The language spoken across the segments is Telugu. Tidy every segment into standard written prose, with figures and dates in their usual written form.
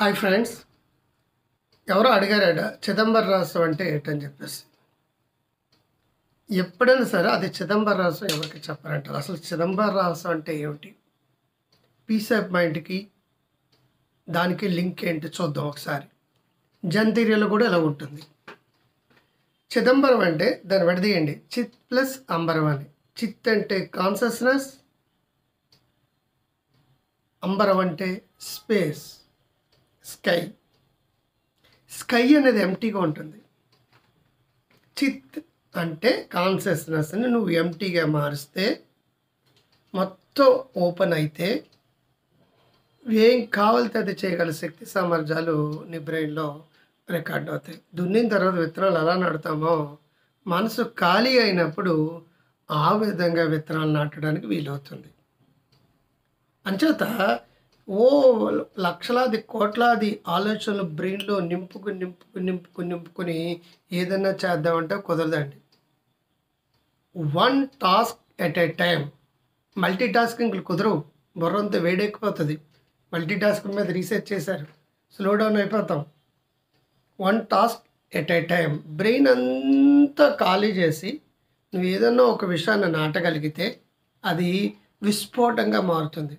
హాయ్ ఫ్రెండ్స్, ఎవరో అడిగారట చిదంబర రహస్యం అంటే ఏంటని చెప్పేసి. ఎప్పుడైనా సరే అది చిదంబర రహస్యం ఎవరికి చెప్పారంటారు. అసలు చిదంబర రహస్యం అంటే ఏమిటి? పీస్ ఆఫ్ మైండ్కి దానికి లింక్ ఏంటి చూద్దాం ఒకసారి. జంతిరియలో కూడా ఇలా ఉంటుంది. చిదంబరం అంటే దాన్ని విడదీయండి, చిత్ ప్లస్ అంబరం అని. చిత్ అంటే కాన్షియస్నెస్, అంబరం అంటే స్పేస్, స్కై. స్కై అనేది ఎంటీగా ఉంటుంది. చిత్ అంటే కాన్షియస్నెస్ని నువ్వు ఎంటీగా మారిస్తే మొత్తం ఓపెన్ అయితే ఏం కావాలితే అది చేయగల శక్తి సామర్థ్యాలు నీ బ్రెయిన్లో రికార్డ్ అవుతాయి. దున్నిన తర్వాత విత్తనాలు ఎలా నాటుతామో మనసు ఖాళీ అయినప్పుడు ఆ విధంగా విత్తనాలు నాటడానికి వీలవుతుంది. అంచేత ఓ లక్షలాది కోట్లాది ఆలోచనలు బ్రెయిన్లో నింపుకుని ఏదైనా చేద్దామంటే కుదరదండి. One task at a time. Multi టాస్కింగ్లు కుదరవు, బుర్రంతా వేడెక్కిపోతుంది. మల్టీ టాస్కింగ్ మీద రీసెర్చ్ చేశారు, స్లో డౌన్ అయిపోతాం. One task at a time. Brain అంతా ఖాళీ చేసి నువ్వు ఏదన్నా ఒక విషయాన్ని నాటగలిగితే అది విస్ఫోటంగా మారుతుంది.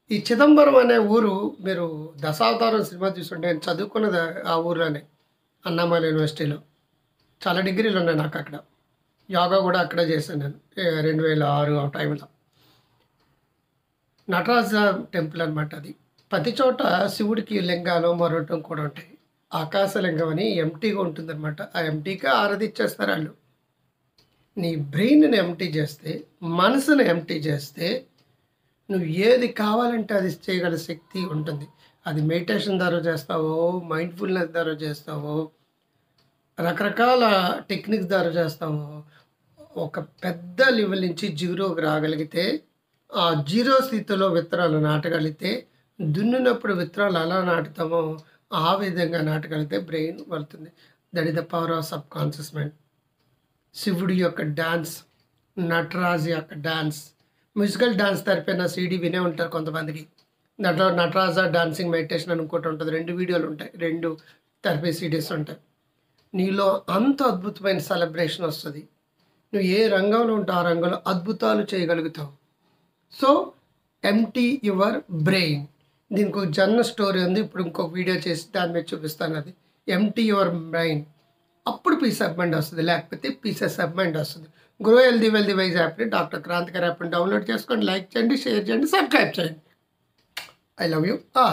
ఈ చిదంబరం అనే ఊరు, మీరు దశావతారం సినిమా చూస్తుంటే నేను చదువుకున్నది ఆ ఊర్లోనే, అన్నామలై యూనివర్సిటీలో. చాలా డిగ్రీలు ఉన్నాయి నాకు అక్కడ. యోగా కూడా అక్కడే చేశాను నేను 2006 ఆ టైంలో. నటరాజ టెంపుల్ అనమాట అది. ప్రతి చోట శివుడికి లింగాలు మరొకటం కూడా ఉంటాయి. ఆకాశలింగం అని ఎంటీగా ఉంటుందన్నమాట. ఆ ఎంటీగా ఆరాధించేస్తారు వాళ్ళు. నీ బ్రెయిన్ని ఎంటీ చేస్తే, మనసుని ఎంటీ చేస్తే నువ్వు ఏది కావాలంటే అది చేయగల శక్తి ఉంటుంది. అది మెడిటేషన్ ద్వారా చేస్తావో, మైండ్ఫుల్నెస్ ద్వారా చేస్తావో, రకరకాల టెక్నిక్స్ ద్వారా చేస్తావో, ఒక పెద్ద లెవెల్ నుంచి జీరోకి రాగలిగితే, ఆ జీరో స్థితిలో విత్తనాలు నాటగలిగితే, దున్నినప్పుడు విత్తనాలు ఎలా నాటుతామో ఆ విధంగా నాటగలిగితే బ్రెయిన్ వెళ్తుంది. That is the power of sub conscious mind. శివుడి యొక్క డ్యాన్స్, నటరాజు యొక్క డ్యాన్స్, మ్యూజికల్ డ్యాన్స్ థెరపీ అన్న సీడీ వినే ఉంటారు కొంతమందికి. దాంట్లో నటరాజ డాన్సింగ్ మెడిటేషన్ అని ఇంకోటి ఉంటుంది. 2 వీడియోలు ఉంటాయి, 2 థెరపీ సీడీస్ ఉంటాయి. నీలో అంత అద్భుతమైన సెలబ్రేషన్ వస్తుంది. నువ్వు ఏ రంగంలో ఉంటే ఆ రంగంలో అద్భుతాలు చేయగలుగుతావు. So empty your brain. దీనికి ఒక జర్న స్టోరీ ఉంది, ఇప్పుడు ఇంకొక వీడియో చేసి దాని మీద చూపిస్తాను. అది ఎంటీ యువర్ బ్రెయిన్. అప్పుడు పీస్ ఆఫ్ మైండ్ వస్తుంది, లేకపోతే పీసెస్ ఆఫ్ మైండ్ వస్తుంది. గ్రో హెల్దీ వెల్దీ వైజ్ యాప్ని డాక్టర్ క్రాంతికర్ యాప్ని డౌన్లోడ్ చేసుకోండి, లైక్ చేయండి, షేర్ చేయండి, సబ్స్క్రైబ్ చేయండి. I love you all.